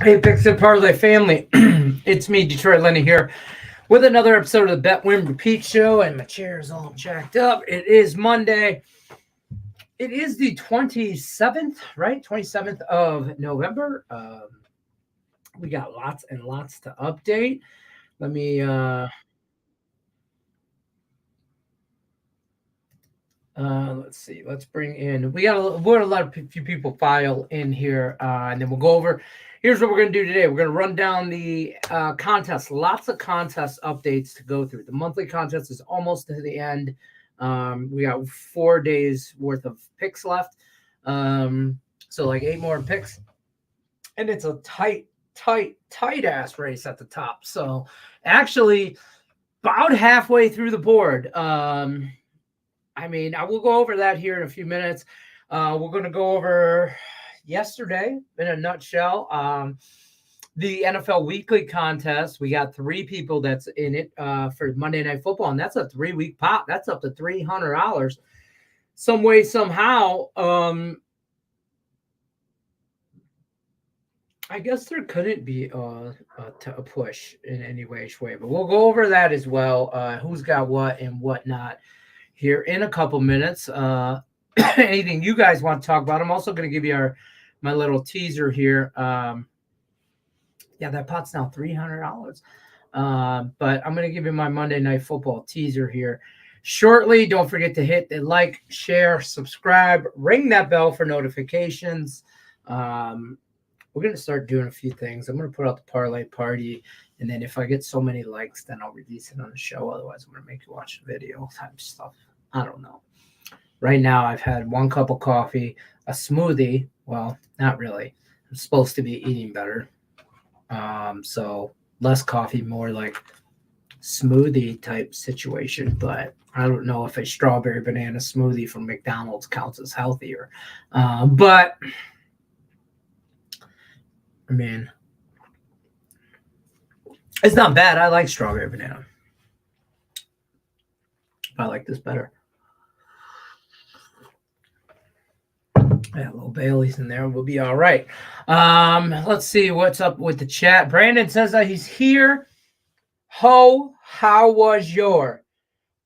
Hey, Picks Parlay family. It's me, Detroit Lenny here, with another episode of the Bet Win Repeat Show, and my chair is all jacked up. It is Monday. It is the 27th, right? 27th of November. We got lots and lots to update. Let me let's see. Let's bring in. We got a few people file in here, and then we'll go over. Here's what we're gonna do today. We're gonna run down the contest. Lots of contest updates to go through. The monthly contest is almost to the end. We got 4 days worth of picks left, so like 8 more picks, and it's a tight ass race at the top. So actually, about halfway through the board. I mean, I will go over that here in a few minutes. We're going to go over yesterday in a nutshell. The NFL Weekly Contest. We got 3 people that's in it for Monday Night Football, and that's a 3-week pop. That's up to $300. Some way, somehow. I guess there couldn't be a push in any way, but we'll go over that as well. Who's got what and whatnot here in a couple minutes. Anything you guys want to talk about? I'm also going to give you my little teaser here. Yeah, that pot's now $300. But I'm going to give you my Monday Night Football teaser here shortly. Don't forget to hit the like, share, subscribe, ring that bell for notifications. We're going to start doing a few things. I'm going to put out the parlay party. And then if I get so many likes, then I'll release it on the show. Otherwise, I'm going to make you watch the video type stuff. I don't know. Right now, I've had 1 cup of coffee, a smoothie. Well, not really. I'm supposed to be eating better. So less coffee, more like smoothie type situation. But I don't know if a strawberry banana smoothie from McDonald's counts as healthier. But, I mean, it's not bad. I like strawberry banana. I like this better. Yeah, a little Bailey's in there. We'll be all right. Let's see what's up with the chat. Brandon says that he's here. Ho, how was your?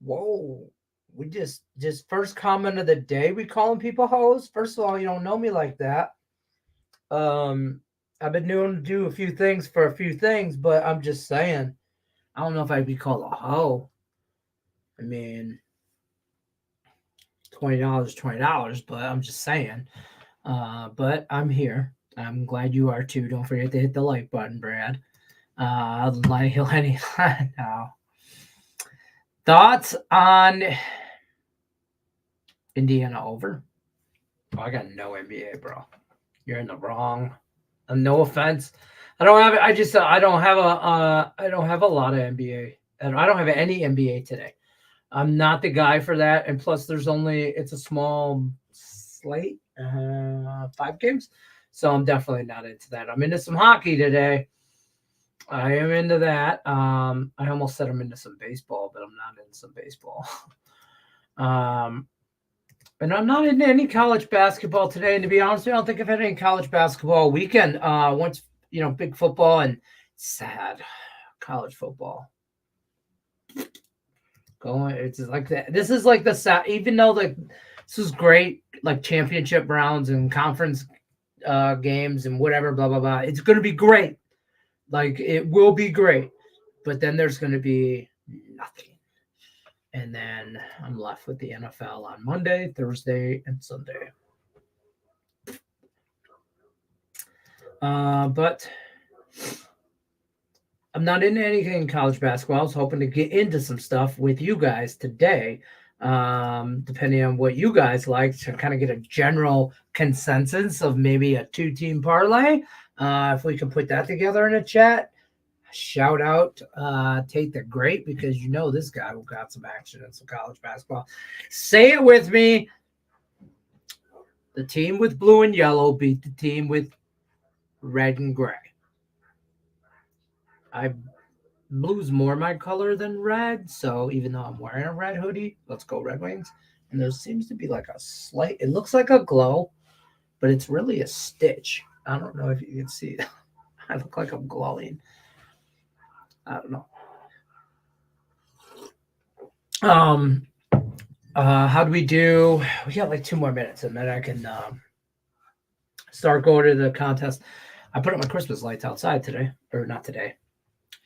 Whoa. We just first comment of the day. We calling people hoes. First of all, you don't know me like that. I've been known to do a few things for a few things, but I'm just saying. I don't know if I'd be called a hoe. I mean, $20, but I'm just saying. But I'm here. I'm glad you are too. Don't forget to hit the like button, Brad. Lenny. No. Thoughts on Indiana over? Oh, I got no NBA, bro. You're in the wrong. No offense. I don't have a lot of NBA, and I don't have any NBA today. I'm not the guy for that, and plus it's a small slate, 5 games, so I'm definitely not into that. I'm into some hockey today. I am into that. I almost said I'm into some baseball, but I'm not into some baseball. And I'm not into any college basketball today. And to be honest, I don't think I've had any college basketball weekend. Once, big football and sad college football. It's like that. This is like the sad, even though this is great, like championship rounds and conference games and whatever, blah, blah, blah. It's going to be great. Like, it will be great. But then there's going to be nothing. And then I'm left with the NFL on Monday, Thursday, and Sunday. But I'm not into anything in college basketball. I was hoping to get into some stuff with you guys today, depending on what you guys like, to kind of get a general consensus of maybe a 2-team parlay. If we can put that together in a chat. Shout out Tate the Great, because this guy who got some action in some college basketball. Say it with me. The team with blue and yellow beat the team with red and gray. Blue's more my color than red, so even though I'm wearing a red hoodie, let's go Red Wings. And there seems to be like a slight, it looks like a glow, but it's really a stitch. I don't know if you can see that. I look like I'm glowing. I don't know. How do we do? We got like 2 more minutes, and then I can start going to the contest. I put up my Christmas lights outside today, or not today,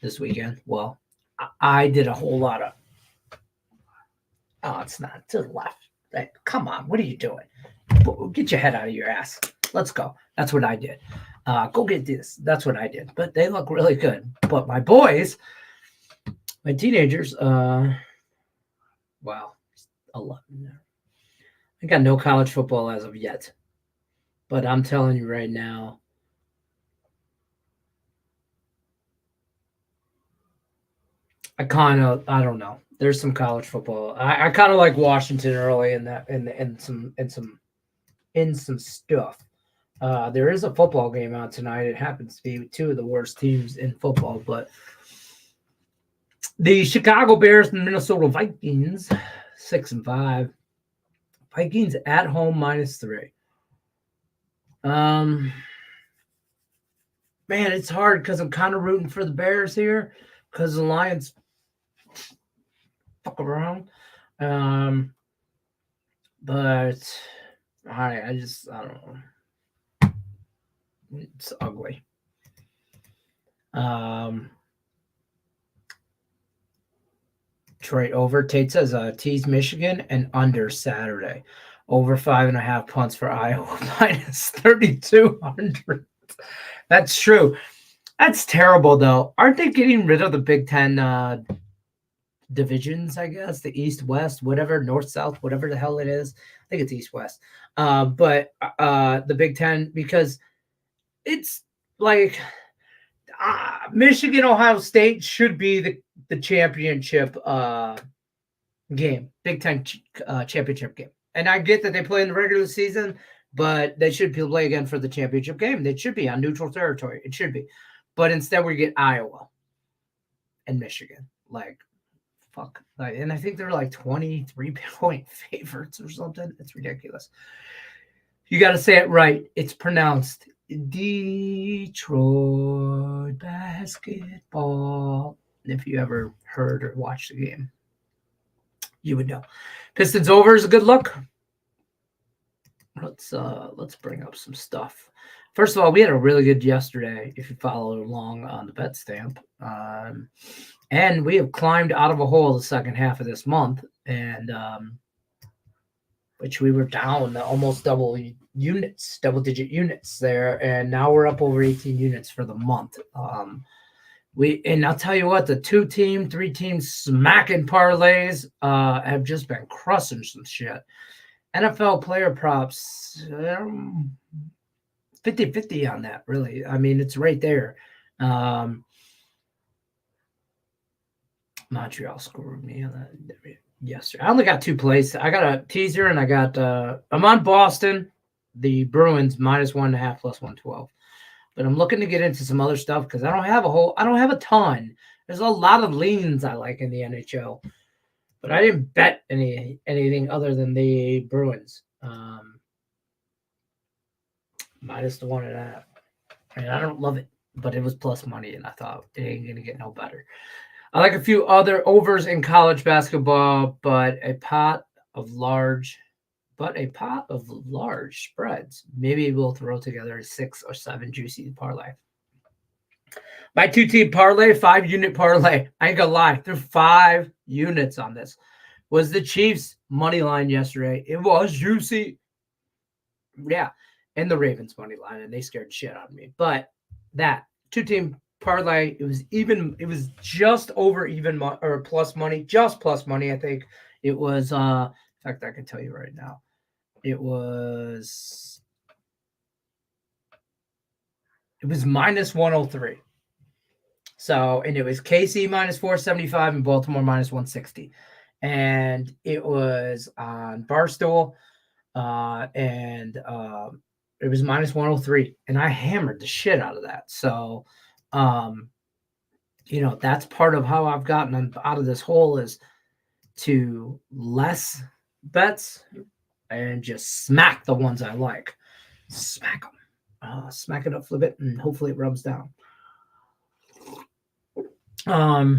this weekend. Well, I did a whole lot of. Oh, it's not to the left. Come on, what are you doing? Get your head out of your ass. Let's go. That's what I did. Go get this. That's what I did. But they look really good. But my boys, my teenagers, wow, 11. I got no college football as of yet. But I'm telling you right now, I don't know. There's some college football. I kind of like Washington early in that in some stuff. There is a football game on tonight. It happens to be 2 of the worst teams in football, but the Chicago Bears and Minnesota Vikings, 6-5. Vikings at home -3. Man, it's hard because I'm kind of rooting for the Bears here because the Lions fuck around. But I don't know. It's ugly. Detroit over. Tate says tease Michigan and under Saturday. Over 5.5 punts for Iowa -3,200. That's true. That's terrible though. Aren't they getting rid of the Big Ten divisions? I guess the East, West, whatever, North, South, whatever the hell it is. I think it's East, West. But the Big Ten, because it's like Michigan, Ohio State should be the championship game, Big Ten championship game. And I get that they play in the regular season, but they should play again for the championship game. They should be on neutral territory. It should be. But instead we get Iowa and Michigan. Like, fuck. And I think they're like 23-point favorites or something. It's ridiculous. You got to say it right. It's pronounced Detroit basketball. If you ever heard or watched the game, you would know. Pistons over is a good look. Let's bring up some stuff. First of all, we had a really good yesterday, if you followed along on the bet stamp. And we have climbed out of a hole the second half of this month, and which we were down almost double-digit units there, and now we're up over 18 units for the month. And I'll tell you what, the 2-team, 3-team smacking parlays have just been crushing some shit. NFL player props, 50-50 on that, really. I mean, it's right there. Montreal screwed me on that yesterday. I only got 2 plays. I got a teaser, and I'm on Boston, the Bruins -1.5 plus 112. But I'm looking to get into some other stuff because I don't have a ton. There's a lot of leans I like in the NHL. But I didn't bet anything other than the Bruins. -1.5. And I don't love it, but it was plus money, and I thought it ain't going to get no better. I like a few other overs in college basketball, but a pot of large spreads. Maybe we'll throw together a 6 or 7 juicy parlay. My 2-team parlay, 5-unit parlay. I ain't gonna lie, threw 5 units on this. Was the Chiefs money line yesterday? It was juicy. Yeah, and the Ravens money line, and they scared the shit out of me. But that 2-team parlay, it was just over even or plus money, just plus money. I think it was. In fact, I can tell you right now, it was -103. So, and it was KC -475 and Baltimore -160. And it was on Barstool, and it was -103. And I hammered the shit out of that. So, that's part of how I've gotten out of this hole is to less bets and just smack the ones I like. Smack them. Smack it up, flip it, and hopefully it rubs down. All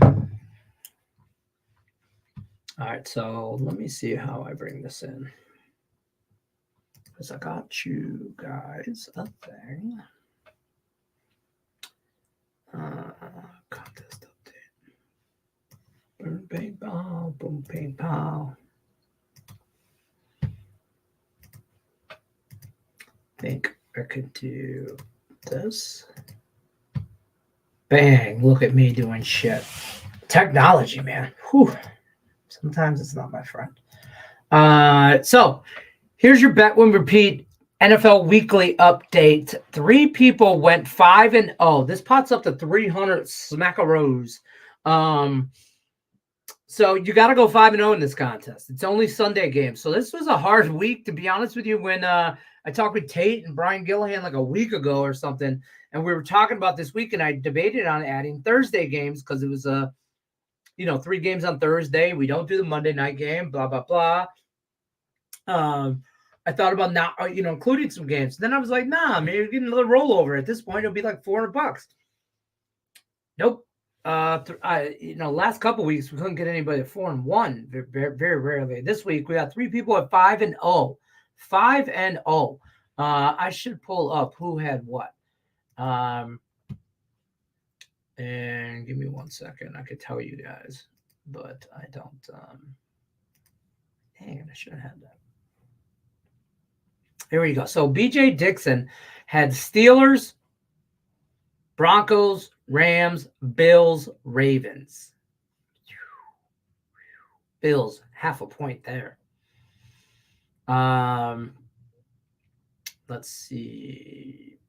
right, so let me see how I bring this in. Because I got you guys a thing. Contest update. Boom, bang, pow, boom, bang, pow. Think I could do this. Bang, look at me doing shit. Technology, man. Whew. Sometimes it's not my friend. So here's your bet win repeat NFL weekly update. 3 people went 5-0. This pots up to 300 smackaroos. So you got to go 5-0 in this contest. It's only Sunday games. So this was a hard week, to be honest with you. When I talked with Tate and Brian Gillihan like a week ago or something, and we were talking about this week, and I debated on adding Thursday games because it was 3 games on Thursday. We don't do the Monday night game, blah, blah, blah. I thought about not, including some games. Then I was like, nah, maybe we're getting another rollover. At this point, it'll be like $400. Nope. Last couple weeks we couldn't get anybody at 4-1. Very, very rarely. This week we got 3 people at 5-0. 5-0. I should pull up who had what. And give me 1 second. I could tell you guys, but I don't. Dang it, I should have had that. Here we go. So BJ Dixon had Steelers, Broncos, Rams, Bills, Ravens. Bills, half a point there. Let's see.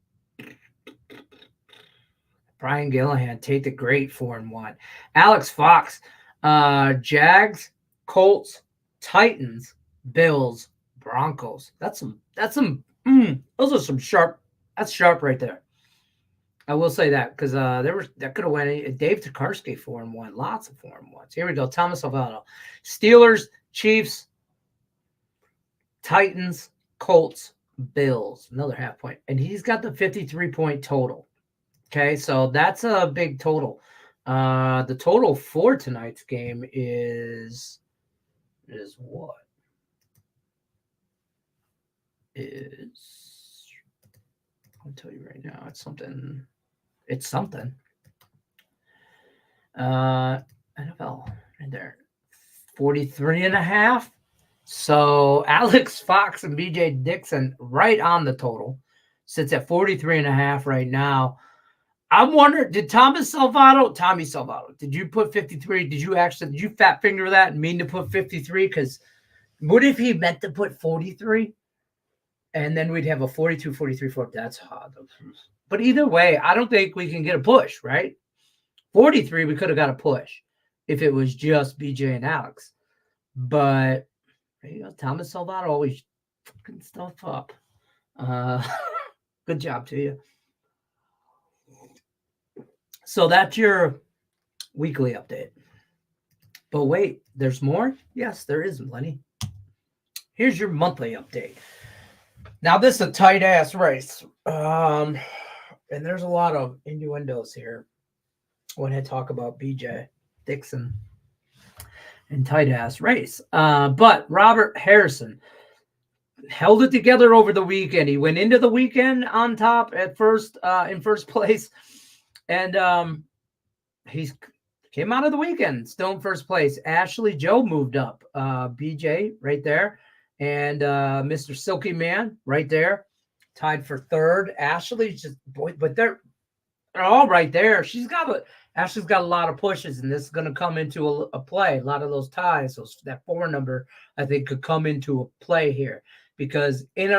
Brian Gillihan, Tate the Great, 4-1. Alex Fox, Jags, Colts, Titans, Bills, Broncos. Those are some sharp. That's sharp right there. I will say that because that could have went. Dave Tokarski 4-1. Lots of 4-1s. Here we go. Thomas Alvaro, Steelers, Chiefs, Titans, Colts, Bills. Another half point, and he's got the 53-point total. Okay, so that's a big total. The total for tonight's game is what? I'll tell you right now. It's something. NFL right there. 43.5. So Alex Fox and BJ Dixon right on the total. Sits at 43.5 right now. I'm wondering, did Tommy Salvato, did you put 53? Did you fat finger that and mean to put 53? Because what if he meant to put 43? And then we'd have a 42, 43, 40. That's hard. But either way, I don't think we can get a push, right? 43, we could have got a push if it was just BJ and Alex. But Thomas Salvato always fucking stuff up. Good job to you. So that's your weekly update. But wait, there's more? Yes, there is, Lenny. Here's your monthly update. Now, this is a tight-ass race. And there's a lot of innuendos here when I talk about BJ Dixon and tight-ass race. But Robert Harrison held it together over the weekend. He went into the weekend on top at first, in first place. And he came out of the weekend still in first place. Ashley Joe moved up. BJ right there. And Mr. Silky Man right there. Tied for third. Ashley's just, but they're all right there. Ashley's got a lot of pushes, and this is going to come into a play. A lot of those ties. That 4 number, I think, could come into a play here. Because in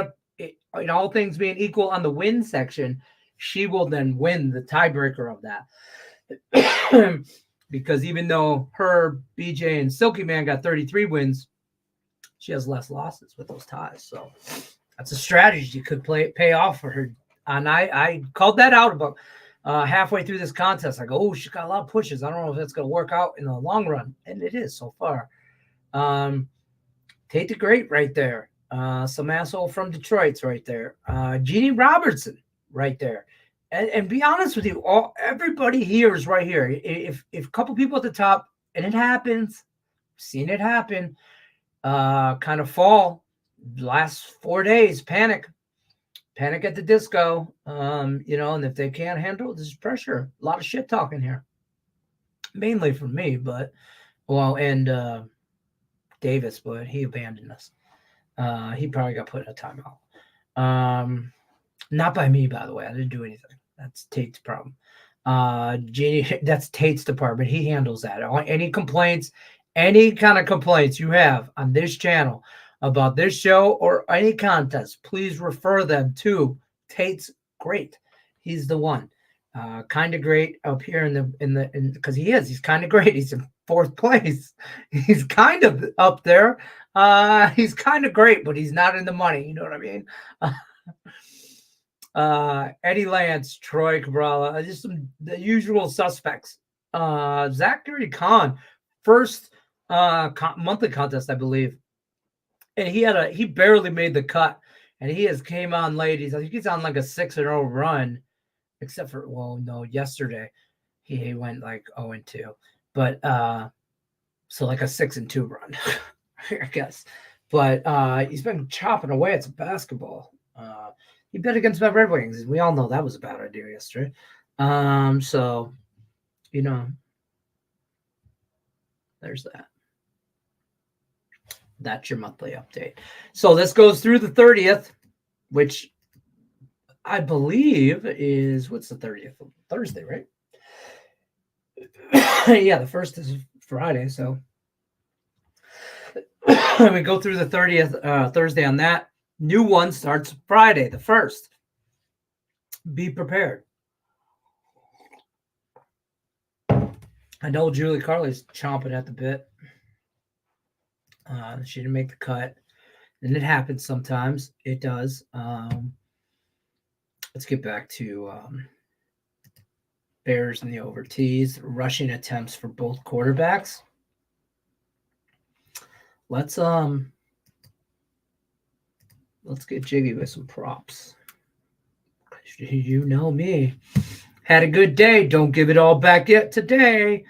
all things being equal on the win section, she will then win the tiebreaker of that. Because even though her, BJ, and Silky Man got 33 wins, she has less losses with those ties. So that's a strategy could pay off for her. And I called that out about halfway through this contest. I go, oh, she's got a lot of pushes. I don't know if that's going to work out in the long run. And it is so far. Tate the Great right there. Some asshole from Detroit's right there. Jeannie Robertson right there. and be honest with you, everybody here is right here. If a couple people at the top, and it happens, seen it happen, kind of fall last 4 days, panic at the disco, and if they can't handle this pressure, a lot of shit talking here, mainly from me, but and Davis, but he abandoned us. He probably got put in a timeout. Not by me, by the way. I didn't do anything. That's Tate's problem. That's Tate's department. He handles that. Any complaints, any kind of complaints you have on this channel about this show or any contest, please refer them to Tate's Great. He's the one. Kind of great up here because he's kind of great. He's in 4th place. He's kind of up there. He's kind of great, but he's not in the money. You know what I mean? Eddie Lance, Troy Cabrera, just the usual suspects. Zachary Khan, first monthly contest, I believe, and he barely made the cut, and he came on late. I think he's on like a 6-0 run, except for yesterday he went like 0-2, but so like a 6-2 run, I guess. But he's been chopping away at some basketball. He bet against my Red Wings. We all know that was a bad idea yesterday. So, there's that. That's your monthly update. So this goes through the 30th, which I believe is, what's the 30th? Thursday, right? Yeah, the 1st is Friday. So we go through the 30th Thursday on that. New one starts Friday, the 1st. Be prepared. I know Julie Carly's chomping at the bit. She didn't make the cut. And it happens sometimes. It does. Let's get back to Bears and the over tees. Rushing attempts for both quarterbacks. Let's get jiggy with some props. You know me. Had a good day. Don't give it all back yet today.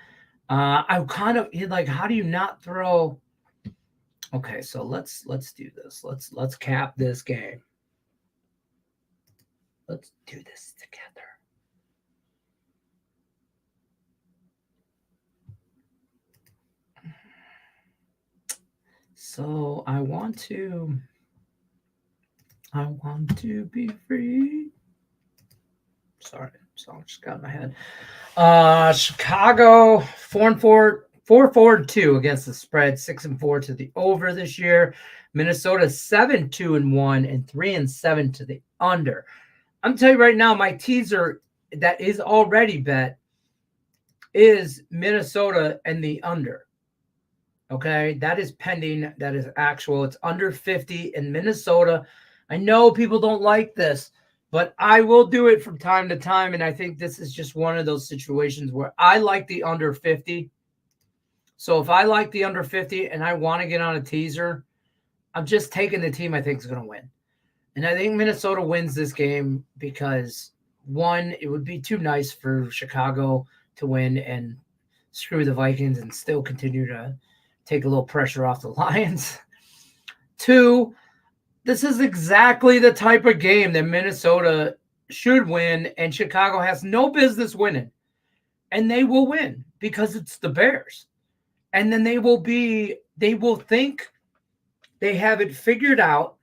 I'm kind of like, how do you not throw? Okay, so let's do this. Let's cap this game. Let's do this together. So I want to be free. Sorry, song just got in my head. Chicago 4-4-2 against the spread, 6-4 to the over this year. Minnesota 7-2-1 and 3-7 to the under. I'm telling you right now, my teaser that is already bet is Minnesota and the under. Okay, that is pending. That is actual. It's under 50 in Minnesota. I know people don't like this, but I will do it from time to time. And I think this is just one of those situations where I like the under 50. So if I like the under 50 and I want to get on a teaser, I'm just taking the team I think is going to win. And I think Minnesota wins this game because, one, it would be too nice for Chicago to win and screw the Vikings and still continue to take a little pressure off the Lions. Two, this is exactly the type of game that Minnesota should win and Chicago has no business winning. And they will win because it's the Bears. And then they will think they have it figured out.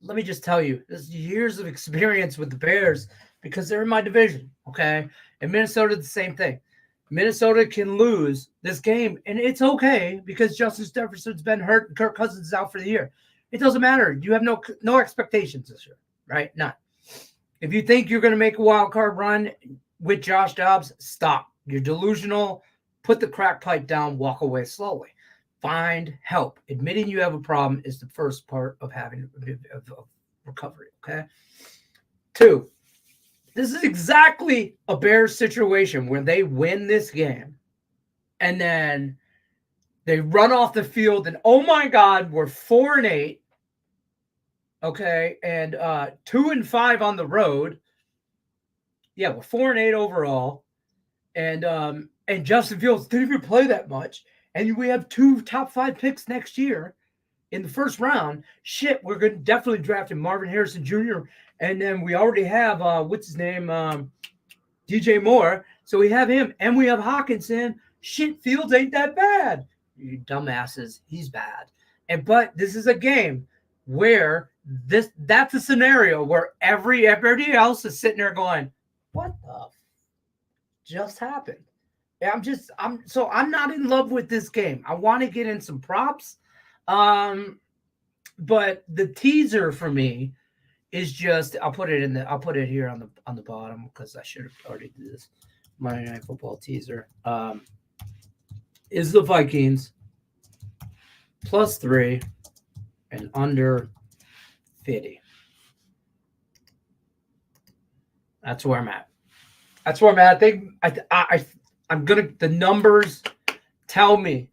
Let me just tell you, this is years of experience with the Bears because they're in my division, okay? And Minnesota, the same thing. Minnesota can lose this game, and it's okay because Justin Jefferson's been hurt and Kirk Cousins is out for the year. It doesn't matter. You have no expectations this year, right? None. If you think you're going to make a wild card run with Josh Dobbs, stop. You're delusional. Put the crack pipe down. Walk away slowly. Find help. Admitting you have a problem is the first part of having of recovery, okay? Two, this is exactly a Bears situation where they win this game and then they run off the field and, oh my God, we're 4-8, okay, and 2-5 on the road. Yeah, we're 4-8 overall. And Justin Fields didn't even play that much. And we have 2 top 5 picks next year in the first round. Shit, we're going to definitely draft him, Marvin Harrison Jr. And then we already have, what's his name? DJ Moore. So we have him. And we have Hawkinson. Shit, Fields ain't that bad. You dumbasses. He's bad. But this is a game where that's a scenario where everybody else is sitting there going, what the just happened? I'm not in love with this game. I want to get in some props. But the teaser for me is just I'll put it here on the bottom because I should have already did this. Monday Night Football teaser. Is the Vikings +3 and under 50. That's where I'm at. I think I'm gonna. The numbers tell me,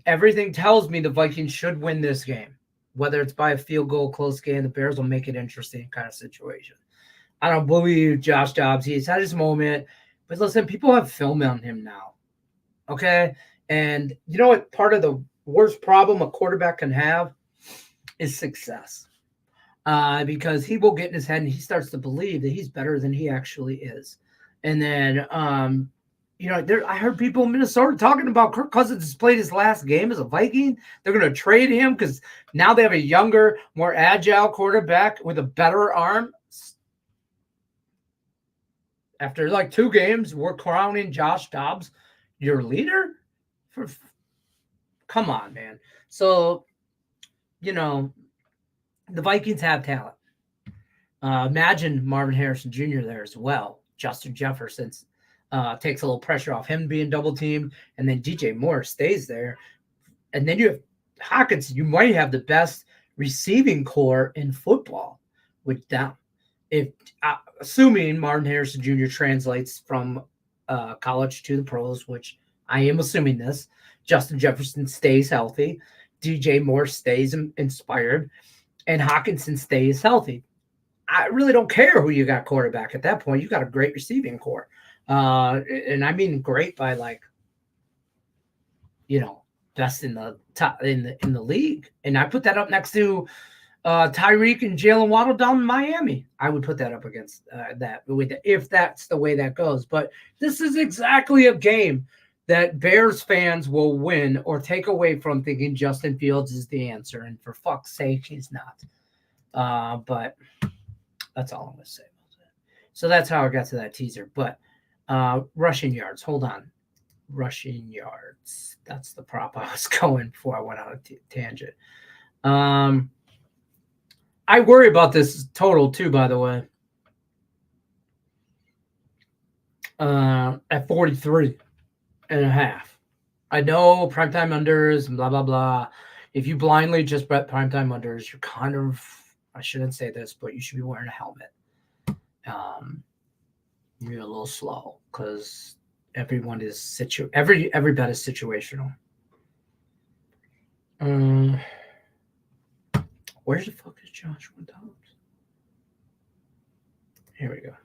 everything tells me the Vikings should win this game. Whether it's by a field goal, close game, the Bears will make it interesting kind of situation. I don't believe Josh Dobbs. He's had his moment, but listen, people have film on him now. Okay, and you know what? Part of the worst problem a quarterback can have is success. Because he will get in his head and he starts to believe that he's better than he actually is. And then, I heard people in Minnesota talking about Kirk Cousins has played his last game as a Viking. They're going to trade him because now they have a younger, more agile quarterback with a better arm. After like 2 games, we're crowning Josh Dobbs your leader? Come on, man. So, the Vikings have talent. Imagine Marvin Harrison Jr. there as well. Justin Jefferson takes a little pressure off him being double teamed, and then DJ Moore stays there. And then you have Hawkinson. You might have the best receiving core in football with them. Assuming Marvin Harrison Jr. translates from college to the pros, which I am assuming this. Justin Jefferson stays healthy. DJ Moore stays inspired. And Hawkinson stays healthy. I really don't care who you got quarterback at that point. You got a great receiving core. And I mean great by best in the top in the league. And I put that up next to Tyreek and Jalen Waddle down in Miami. I would put that up against that if that's the way that goes. But this is exactly a game that Bears fans will win or take away from thinking Justin Fields is the answer. And for fuck's sake, he's not. But that's all I'm going to say about that. So that's how I got to that teaser. But rushing yards. Hold on. Rushing yards. That's the prop I was going before I went on a tangent. I worry about this total too, by the way. At 43.5. I know primetime unders and blah, blah, blah. If you blindly just bet primetime unders, you're kind of, I shouldn't say this, but you should be wearing a helmet. You're a little slow because everyone is every bet is situational. Where the fuck is Joshua Dobbs? Here we go.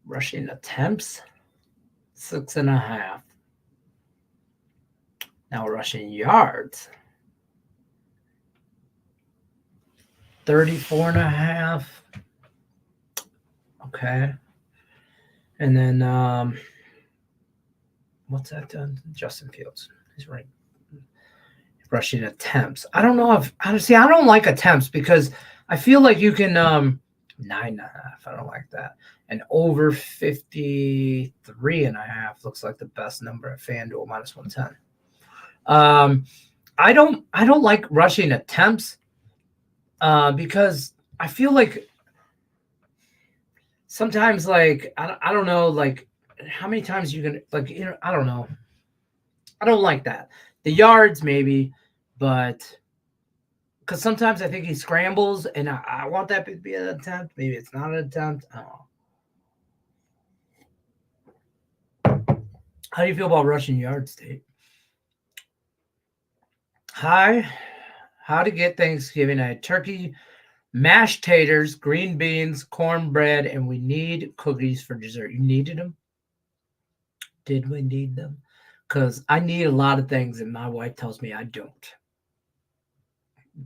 Rushing attempts, 6.5. Now rushing yards, 34.5. Okay. And then what's that done? Justin Fields. He's right. Rushing attempts. I don't know if honestly I don't like attempts because I feel like you can 9.5. I don't like that. And over 53.5 looks like the best number at FanDuel -110. I don't like rushing attempts because I feel like sometimes I don't know like how many times you can I don't know. I don't like that. The yards maybe, but because sometimes I think he scrambles and I want that to be an attempt. Maybe it's not an attempt. I don't know. How do you feel about rushing yards, Tate? Hi. How to get Thanksgiving. I had turkey mashed taters, green beans, cornbread, and we need cookies for dessert. You needed them? Did we need them? Because I need a lot of things, and my wife tells me I don't.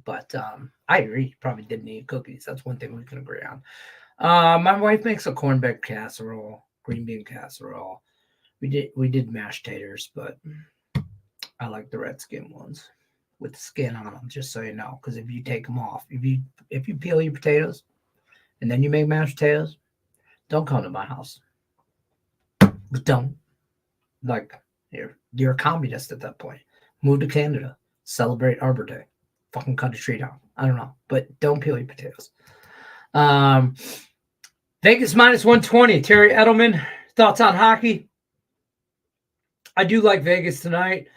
But I agree. You probably did need cookies. That's one thing we can agree on. My wife makes a cornbread casserole, green bean casserole. We did mashed taters, but I like the red skin ones with the skin on them, just so you know. Because if you take them off, if you peel your potatoes and then you make mashed potatoes, don't come to my house. Don't. Like, you're a communist at that point. Move to Canada. Celebrate Arbor Day. Fucking cut a tree down. I don't know. But don't peel your potatoes. Vegas minus 120. Terry Edelman. Thoughts on hockey? I do like Vegas tonight,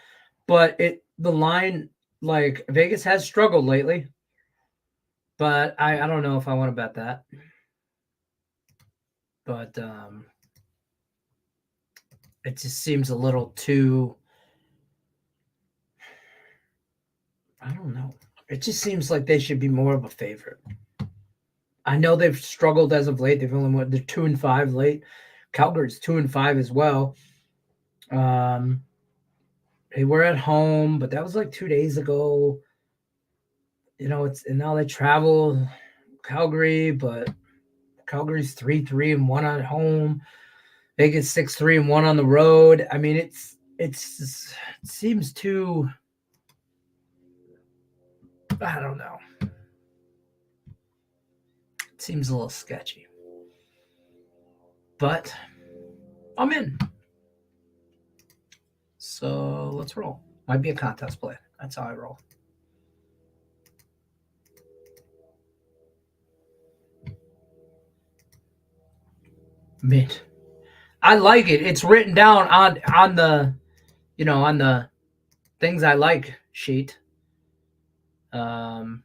but the line, like, Vegas has struggled lately. But I don't know if I want to bet that. But it just seems a little too, I don't know. It just seems like they should be more of a favorite. I know they've struggled as of late. They're 2-5 late. Calgary's 2-5 as well. They were at home, but that was like 2 days ago. And now they travel Calgary, but Calgary's 3-1 at home. Vegas 6-1 on the road. I mean, it seems too, I don't know. It seems a little sketchy. But I'm in. So let's roll. Might be a contest play. That's how I roll. Mint. I like it. It's written down on the, on the things I like sheet. Head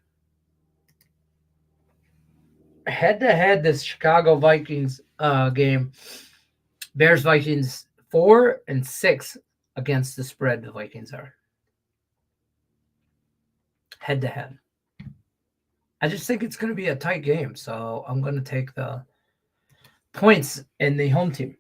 to head, this Chicago Vikings game. Bears Vikings 4-6 against the spread. The Vikings are head to head. I just think it's going to be a tight game, so I'm going to take the points in the home team.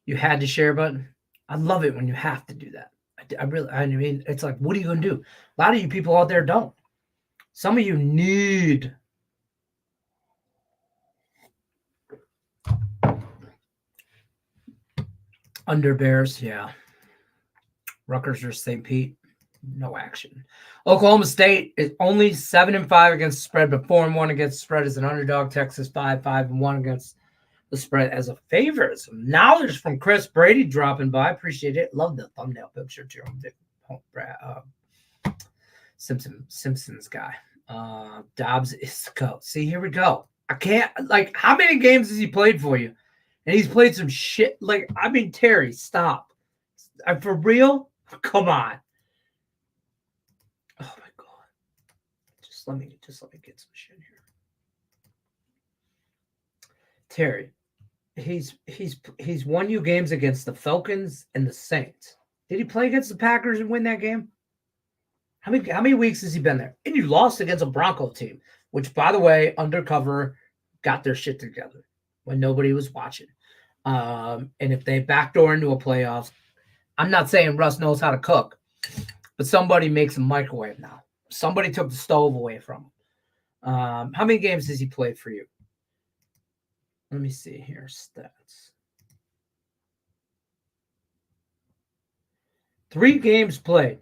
You had to share button. I love it when you have to do that. I mean, it's like, what are you going to do? A lot of you people out there don't. Some of you need. Under Bears, yeah. Rutgers versus St. Pete, no action. Oklahoma State is only 7-5 against the spread, but 4-1 against the spread as an underdog. Texas 5-1 against the spread as a favorite. Some knowledge from Chris Brady dropping by. Appreciate it. Love the thumbnail picture too. Simpsons guy. Dobbs is go. See, here we go. I can't, like, how many games has he played for you? And he's played some shit. Like, I mean, Terry, stop. For real? Come on. Oh my God. Just let me get some shit here. Terry, he's won you games against the Falcons and the Saints. Did he play against the Packers and win that game? How many weeks has he been there? And you lost against a Bronco team, which, by the way, undercover got their shit together when nobody was watching. And if they backdoor into a playoffs, I'm not saying Russ knows how to cook, but somebody makes a microwave now. Somebody took the stove away from him. How many games has he played for you? Let me see here. Stats. 3 games played.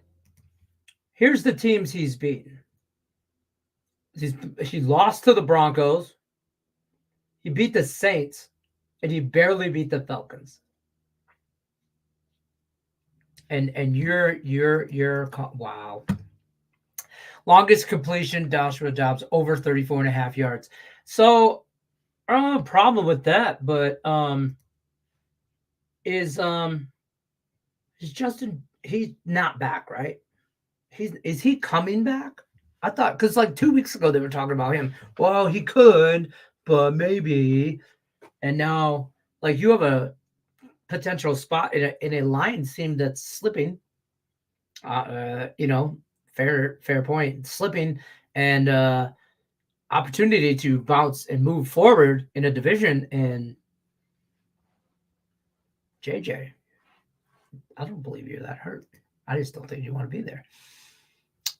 Here's the teams he's beaten. He lost to the Broncos. He beat the Saints, and he barely beat the Falcons. And you're wow. Longest completion, Joshua Dobbs, over 34.5 yards. So I don't have a problem with that, but is Justin, he's not back, right? Is he coming back? I thought, because like 2 weeks ago they were talking about him. Well, he could, but maybe. And now, like, you have a potential spot in a line team that's slipping. Fair point. Slipping and opportunity to bounce and move forward in a division. And JJ, I don't believe you're that hurt. I just don't think you want to be there.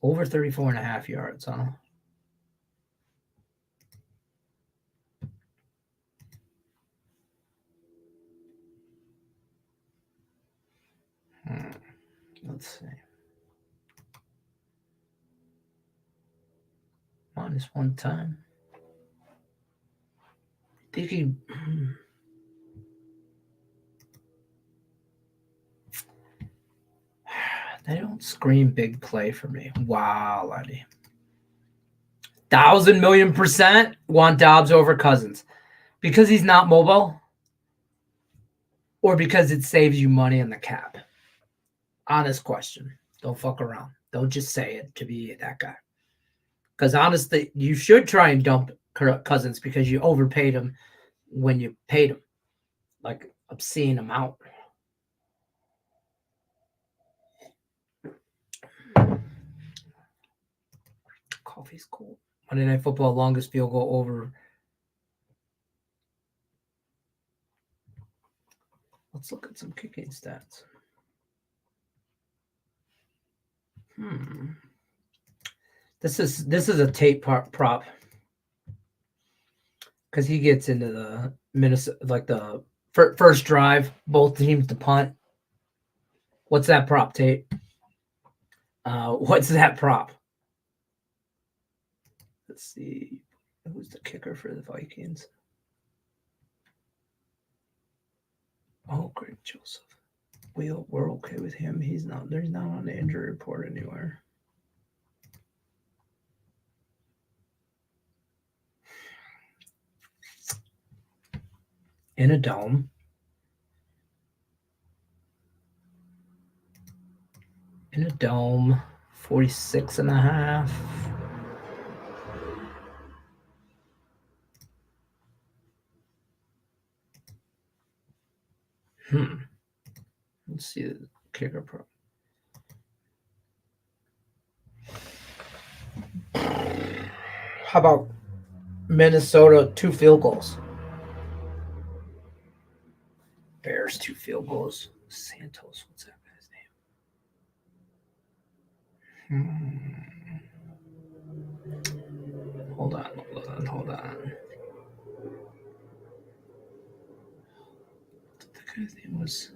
Over 34.5 yards, huh? Let's see. Minus one time. Think he. They don't scream big play for me. Wow, laddie. 1,000,000,000% want Dobbs over Cousins because he's not mobile, or because it saves you money on the cap. Honest question. Don't fuck around. Don't just say it to be that guy. Because honestly, you should try and dump Cousins because you overpaid him when you paid him, like obscene amount. Coffee's cool. Monday Night Football longest field goal over. Let's look at some kicking stats. This is a tape prop because he gets into the Minnesota, like the first drive, both teams to punt. What's that prop, Tate? What's that prop? Let's see. Who's the kicker for the Vikings? Oh, Greg Joseph. We're okay with him. There's not on the injury report anywhere. In a dome. In a dome. 46.5. Let's see the kicker pro. How about Minnesota 2 field goals? Bears 2 field goals. Santos, what's that guy's name? Hold on. The guy's name was.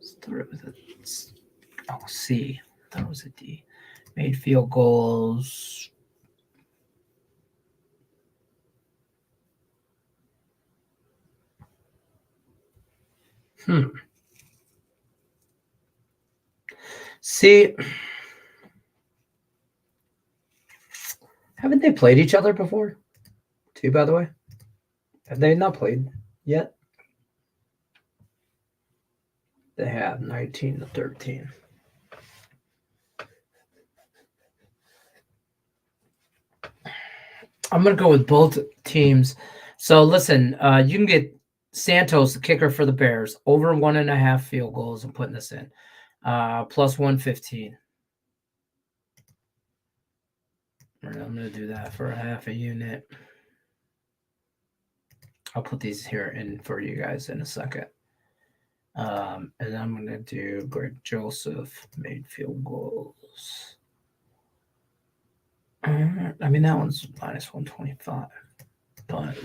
Start with a C. I thought it was a D. Made field goals. See, haven't they played each other before? Too, by the way. Have they not played yet? They have 19-13. I'm going to go with both teams. So listen, you can get Santos, the kicker for the Bears, over 1.5 field goals. I'm putting this in. Plus 115. I'm going to do that for a half a unit. I'll put these here in for you guys in a second. And I'm going to do Greg Joseph made field goals. I mean, that one's minus 125, but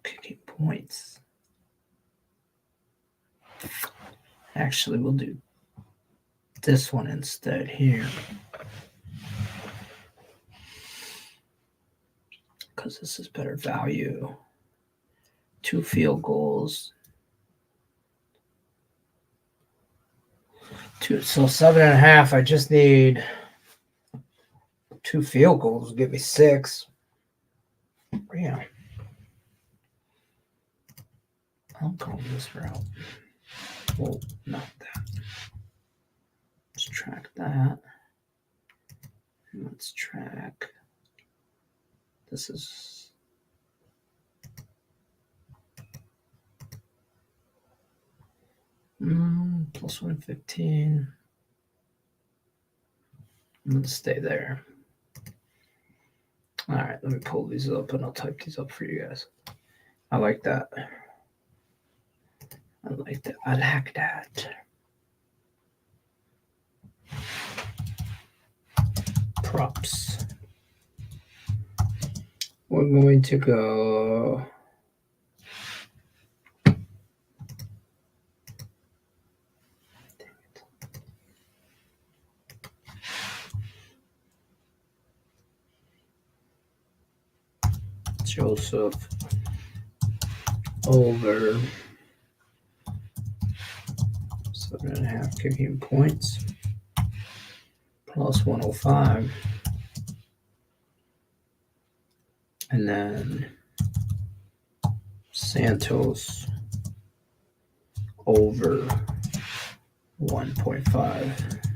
kicking points. Actually, we'll do this one instead here. Because this is better value. 2 field goals. So 7.5. I just need 2 field goals. Give me 6. Yeah. I'll go this route. Well, not that. Let's track that. Let's track. This is Plus 115. Let's stay there. All right, let me pull these up and I'll type these up for you guys. I like that. I like that. Props. We're going to go. Joseph over 7.5 kicking points plus 105. And then Santos over 1.5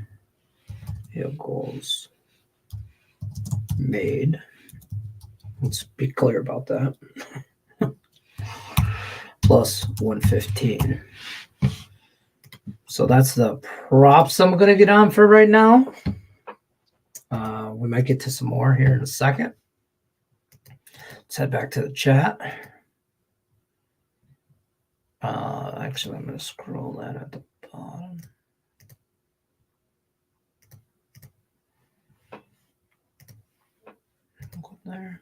field goals made. Let's be clear about that. Plus 115. So that's the props I'm going to get on for right now. We might get to some more here in a second. Let's head back to the chat. Actually, I'm going to scroll that at the bottom. Go there.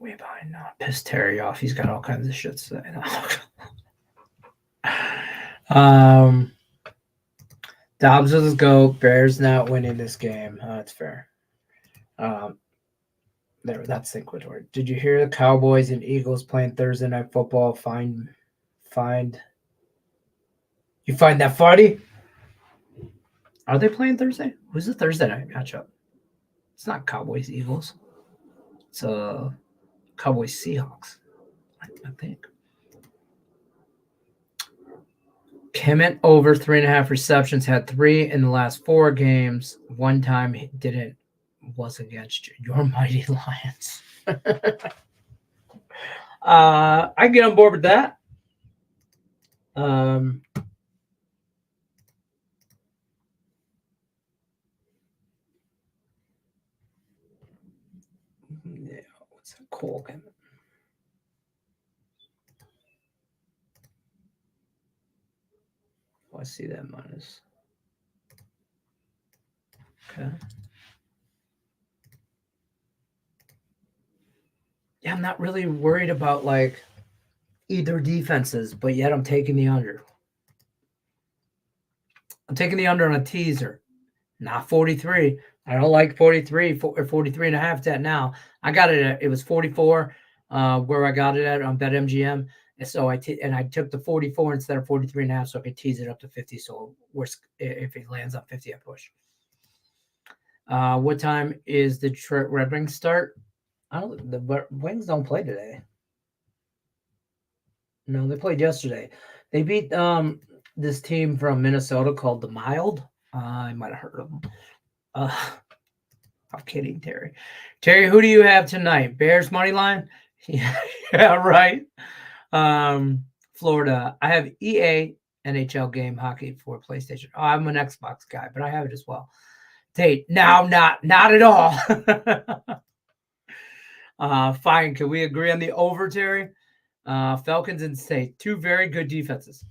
Way behind now. Piss Terry off. He's got all kinds of shit to say now. Dobbs with his GOAT. Bears not winning this game. That's fair. That's inquisitor. Did you hear the Cowboys and Eagles playing Thursday night football? You find that funny? Are they playing Thursday? Who's the Thursday night matchup? It's not Cowboys Eagles. It's Cowboys Seahawks, I think. Kemet over 3.5 receptions, had 3 in the last 4 games. One time he was against your mighty Lions. I get on board with that. Yeah, what's that? Cool. Oh, I see that minus. Okay. Yeah, I'm not really worried about like either defenses, but yet I'm taking the under. I'm taking the under on a teaser, not 43. I don't like 43 or 43 and a half at now. I got it at, it was 44 where I got it at on BetMGM. And so I took the 44 instead of 43 and a half so I could tease it up to 50. So if it lands on 50, I push. What time is the Detroit Red Wings start? The Wings don't play today. No, they played yesterday. They beat this team from Minnesota called the Mild. I might have heard of them. I'm kidding, Terry. Terry, who do you have tonight? Bears money line? Yeah, right. Florida. I have EA NHL game hockey for PlayStation. Oh, I'm an Xbox guy, but I have it as well. Tate, no, not at all. Fine. Can we agree on the over, Terry? Falcons and State, 2 very good defenses.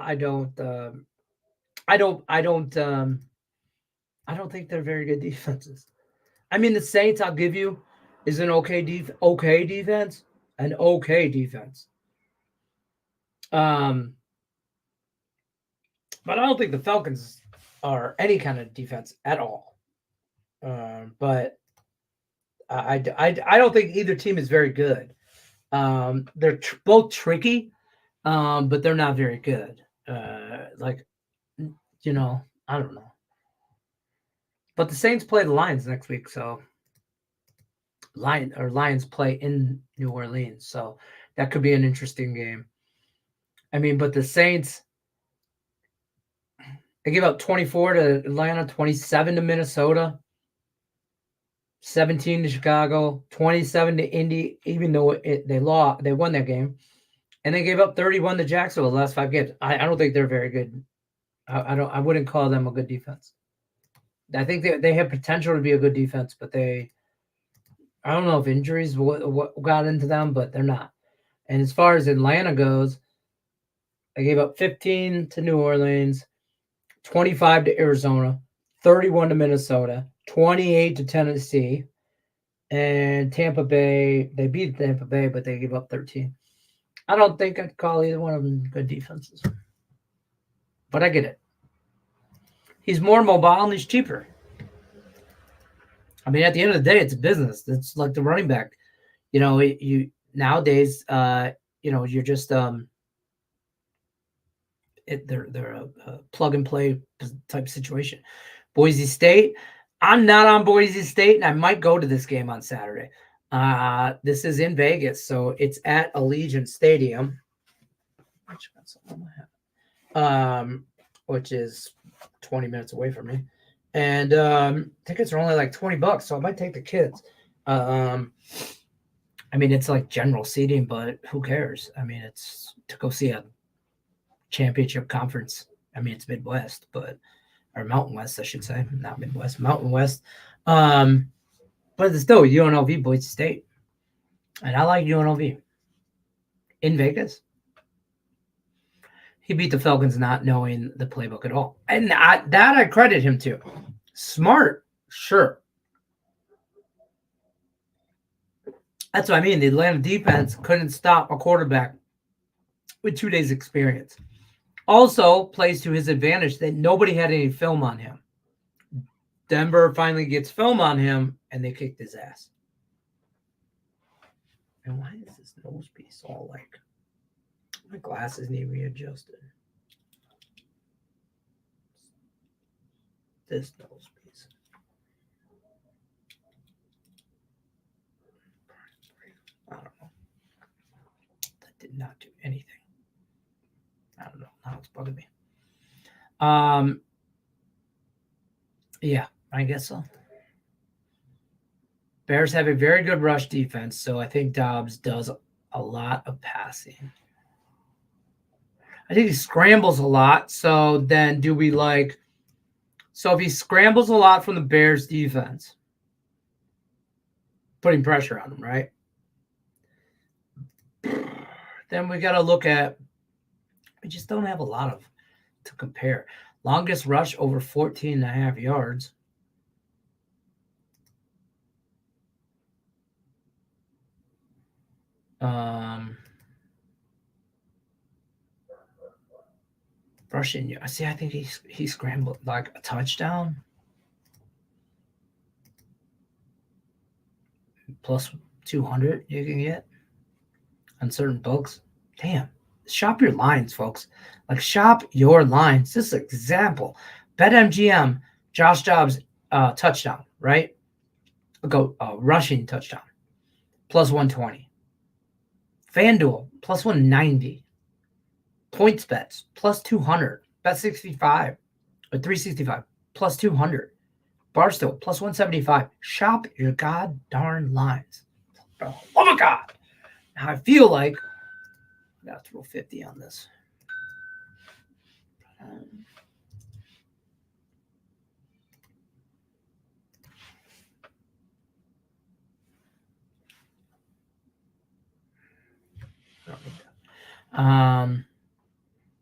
I don't think they're very good defenses. I mean, the Saints, I'll give you, is an okay defense. An okay defense. But I don't think the Falcons are any kind of defense at all. But I don't think either team is very good. They're both tricky, but they're not very good. I don't know. But the Saints play the Lions next week, so Lions play in New Orleans, so that could be an interesting game. I mean, but the Saints, They gave up 24 to Atlanta, 27 to Minnesota, 17 to Chicago, 27 to Indy, even though they won that game. And they gave up 31 to Jacksonville the last 5 games. I don't think they're very good. I wouldn't call them a good defense. I think they have potential to be a good defense, but I don't know if injuries what got into them, but they're not. And as far as Atlanta goes, they gave up 15 to New Orleans, 25 to Arizona, 31 to Minnesota, 28 to Tennessee, and Tampa Bay. They beat Tampa Bay, but they gave up 13. I don't think I'd call either one of them good defenses. But I get it. He's more mobile and he's cheaper. I mean, at the end of the day, it's a business. It's like the running back. You nowadays, you're just they're a plug and play type situation. Boise State. I'm not on Boise State, and I might go to this game on Saturday. This is in Vegas, so it's at Allegiant Stadium, which is 20 minutes away from me. And tickets are only like $20, so I might take the kids. I mean, it's like general seating, but who cares? I mean, it's to go see a championship conference. I mean, it's Midwest, or Mountain West, I should say, not Midwest, Mountain West. But it's still UNLV, Boise State. And I like UNLV. In Vegas. He beat the Falcons not knowing the playbook at all. And I credit him to. Smart, sure. That's what I mean. The Atlanta defense couldn't stop a quarterback with 2 days experience. Also plays to his advantage that nobody had any film on him. Denver finally gets film on him, and they kicked his ass. And why is this nose piece all like... My glasses need readjusted. This nose piece. I don't know. That did not do anything. I don't know. Now it's bugging me. Yeah, I guess so. Bears have a very good rush defense, so I think Dobbs does a lot of passing. I think he scrambles a lot. So then so if he scrambles a lot from the Bears defense, putting pressure on him, right? Then we got to look at, we just don't have a lot to compare. Longest rush over 14.5 yards. Rushing, see, I think he scrambled like a touchdown. Plus 200 you can get on certain books. Damn. Shop your lines, folks. Like, shop your lines. This is an example. BetMGM, Josh Dobbs touchdown, right? Go rushing touchdown. Plus 120. FanDuel, plus 190. Points bets, plus 200. Bet 65 or 365, plus 200. Barstool, plus 175. Shop your god darn lines. Oh my God. Now I feel like I got to throw 50 on this.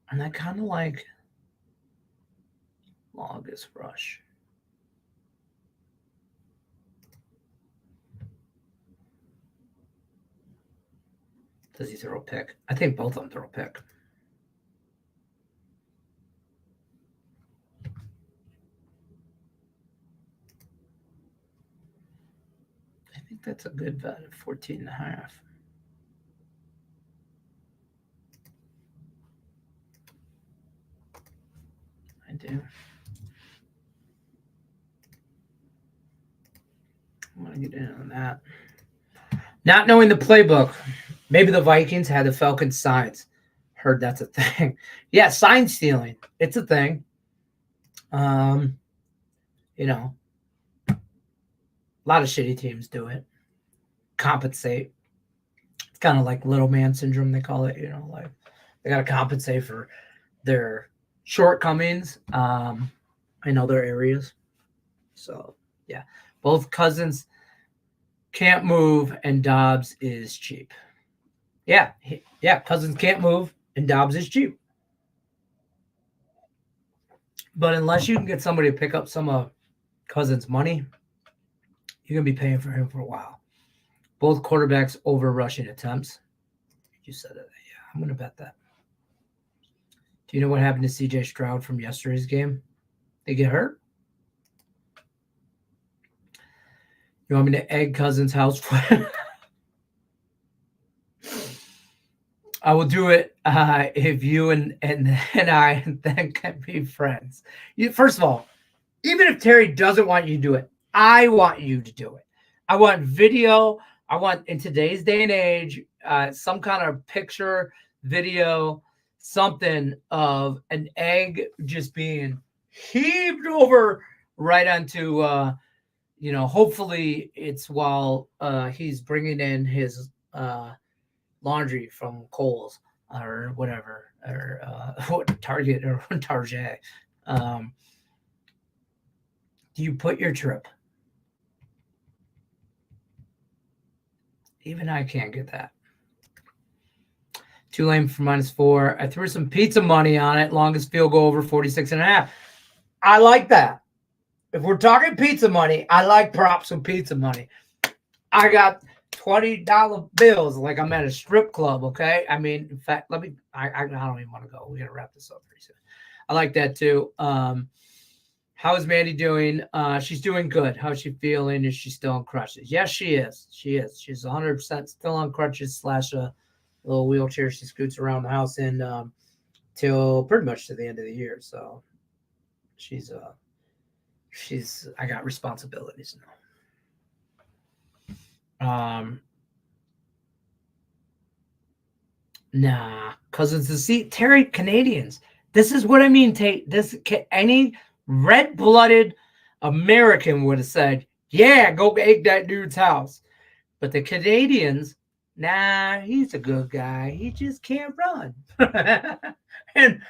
And I kind of like longest rush. Does he throw a pick? I think both of them throw a pick. I think that's a good bet at 14.5. I do. I'm going to get in on that. Not knowing the playbook. Maybe the Vikings had the Falcons signs. Heard that's a thing. Yeah, sign stealing. It's a thing. You know, a lot of shitty teams do it. Compensate. It's kind of like little man syndrome, they call it. Like they got to compensate for their shortcomings in other areas. So, yeah, both Cousins can't move and Dobbs is cheap. Yeah, Cousins can't move and Dobbs is cheap. But unless you can get somebody to pick up some of Cousins' money, you're going to be paying for him for a while. Both quarterbacks over rushing attempts. You said it. Yeah, I'm going to bet that. Do you know what happened to C.J. Stroud from yesterday's game? They get hurt? You want me to egg Cousins' house? I will do it if you and I then can be friends. First of all, even if Terry doesn't want you to do it, I want you to do it. I want video. I want, in today's day and age, some kind of picture, video, something of an egg just being heaved over right onto, hopefully it's while he's bringing in his laundry from Kohl's or whatever, or Target or Target. Do you put your trip? Even I can't get that. Tulane for -4. I threw some pizza money on it. Longest field goal over 46.5. I like that. If we're talking pizza money, I like props with pizza money. I got $20 bills like I'm at a strip club, okay? I mean, in fact, I don't even want to go. We got to wrap this up pretty soon. I like that too. How is Mandy doing? She's doing good. How's she feeling? Is she still on crutches? Yes, she is. She is. She's 100% still on crutches / a little wheelchair she scoots around the house in till pretty much to the end of the year. So she's I got responsibilities now. Nah, Cousins to see Terry Canadians. This is what I mean, Tate. Any red-blooded American would have said, yeah, go egg that dude's house. But the Canadians, nah, he's a good guy. He just can't run. And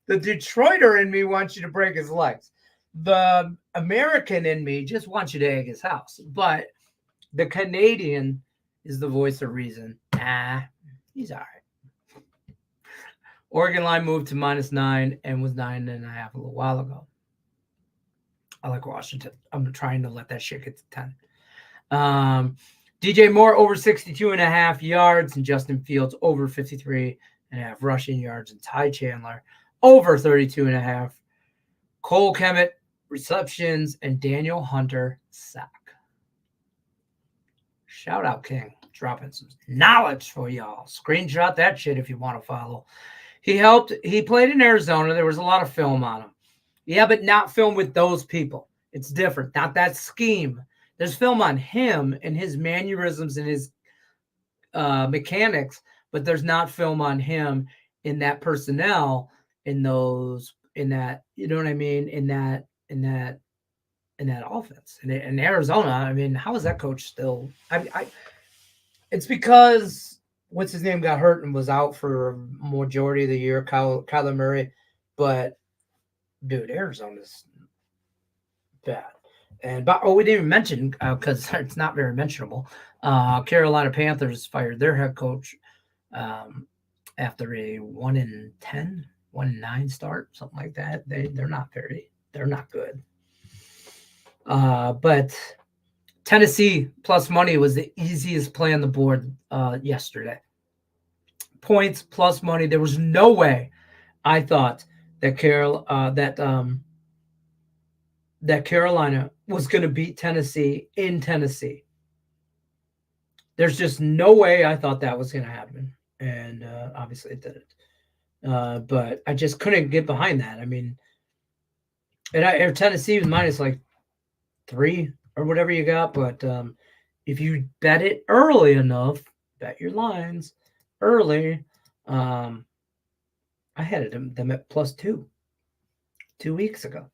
the Detroiter in me wants you to break his legs. The American in me just wants you to egg his house. But the Canadian is the voice of reason. Nah, he's all right. Oregon line moved to -9 and was 9.5 a little while ago. I like Washington. I'm trying to let that shit get to 10. DJ Moore over 62.5 yards and Justin Fields over 53.5 rushing yards and Ty Chandler over 32.5. Cole Kmet receptions and Daniel Hunter sack. Shout out King. Dropping some knowledge for y'all. Screenshot that shit if you want to follow. He played in Arizona. There was a lot of film on him. Yeah, but not film with those people. It's different. Not that scheme. There's film on him and his mannerisms and his mechanics, but there's not film on him in that personnel, in that, you know what I mean? In that offense. In Arizona, I mean, how is that coach still? It's because what's his name got hurt and was out for a majority of the year, Kyler Murray. But dude, Arizona's bad. And we didn't even mention because it's not very mentionable. Carolina Panthers fired their head coach after a 1-10, 1-9 start, something like that. They're not good. But Tennessee plus money was the easiest play on the board yesterday. Points plus money. There was no way I thought that that Carolina was going to beat Tennessee in Tennessee. There's just no way I thought that was going to happen. And obviously it didn't. But I just couldn't get behind that. I mean, Tennessee was minus like 3 or whatever you got. But if you bet it early enough, bet your lines early, I had them at +2. 2 weeks ago.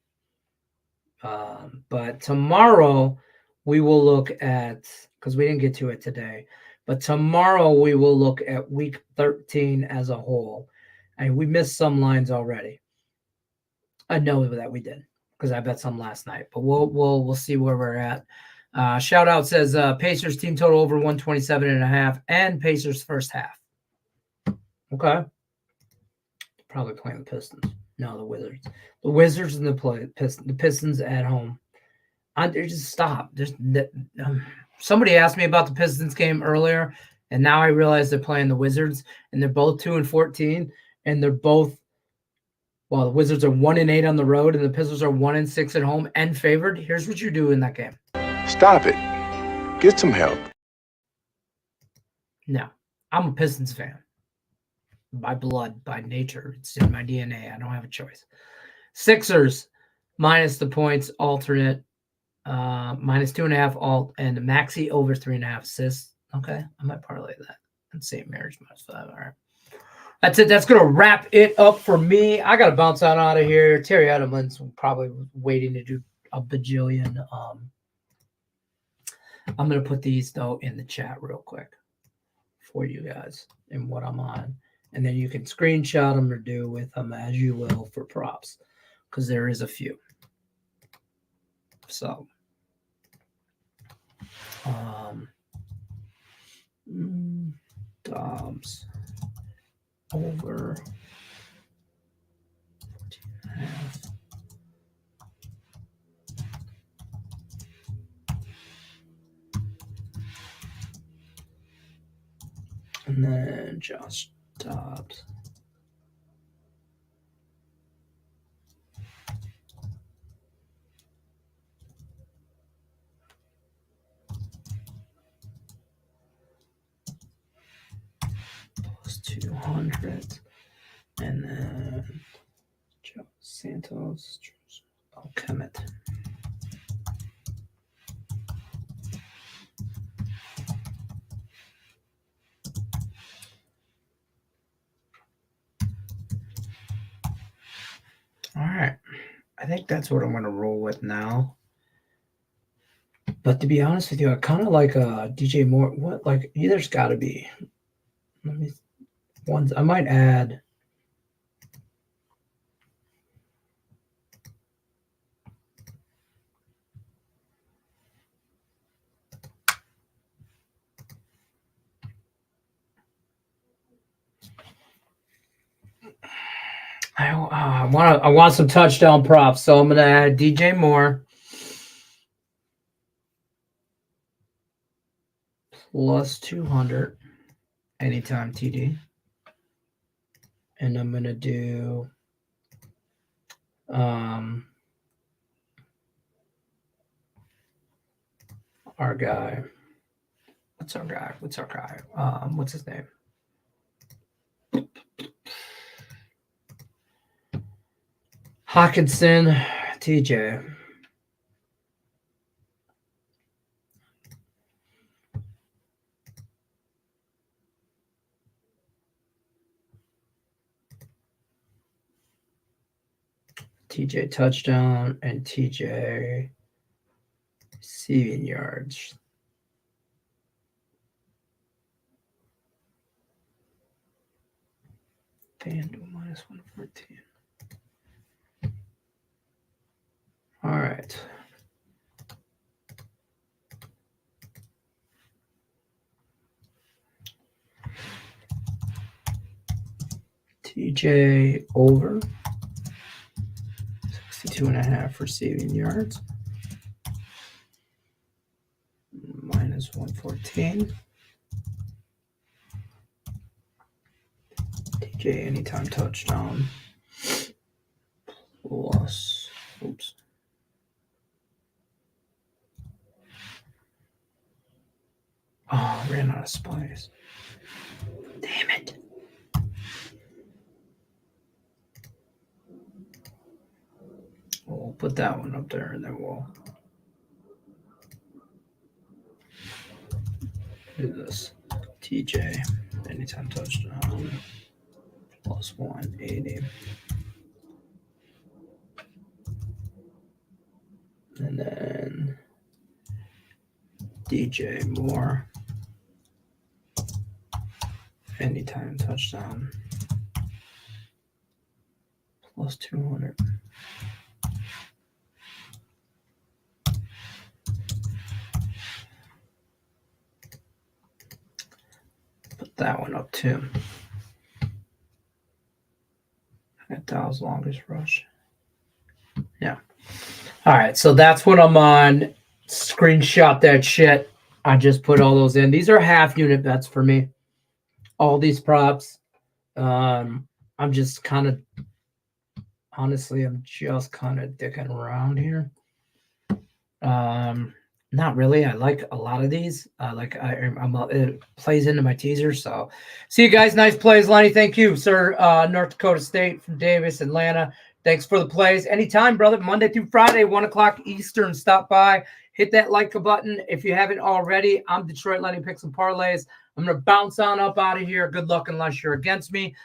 But tomorrow we will look at, because we didn't get to it today, but tomorrow we will look at week 13 as a whole. And we missed some lines already. I know that we did because I bet some last night, but we'll see where we're at. Shout out says Pacers team total over 127.5 and Pacers first half. Okay. Probably playing the Pistons. No, the Wizards. The Wizards and the Pistons at home. Just stop. Somebody asked me about the Pistons game earlier, and now I realize they're playing the Wizards, and they're both 2-14, and they're both. Well, the Wizards are 1-8 on the road, and the Pistons are 1-6 at home and favored. Here's what you do in that game. Stop it. Get some help. No, I'm a Pistons fan. By blood, by nature. It's in my DNA. I don't have a choice. Sixers minus the points, alternate, minus 2.5 alt, and Maxey over 3.5 assists. Okay, I might parlay that. And St. Mary's minus 5. All right. That's it. That's going to wrap it up for me. I got to bounce on out of here. Terry Edelman's probably waiting to do a bajillion. I'm going to put these, though, in the chat real quick for you guys and what I'm on. And then you can screenshot them or do with them as you will for props because there is a few. So, Dobbs over 14.5. And then Josh Dobbs. Plus 200. And then Joe Santos. I'll commit. All right. I think that's what I'm going to roll with now. But to be honest with you, I kind of like DJ Moore. What? Like, there's got to be. Let me. Ones I might add. I want some touchdown props, so I'm gonna add DJ Moore plus 200 anytime TD, and I'm gonna do our guy. What's our guy? What's his name? Hawkinson, TJ. TJ touchdown and TJ receiving yards. FanDuel minus 114. All right. TJ over 62.5 receiving yards. Minus 114. TJ anytime touchdown. Plus, oops. Oh, I ran out of space. Damn it. We'll put that one up there and then we'll do this. TJ, anytime touchdown, plus 180. DJ Moore. Anytime touchdown. Plus 200. Put that one up too. I got Dow's longest rush. Yeah. All right, so that's what I'm on. Screenshot that shit. I just put all those in. These are half unit bets for me. All these props. I'm just kind of, honestly, I'm just kind of dicking around here. Not really. I like a lot of these. It plays into my teaser. So, see you guys. Nice plays, Lenny. Thank you, sir. North Dakota State from Davis, Atlanta. Thanks for the plays. Anytime, brother. Monday through Friday, 1 o'clock Eastern. Stop by. Hit that like button if you haven't already. I'm Detroit Lenny Picks and Parlays. I'm going to bounce on up out of here. Good luck unless you're against me.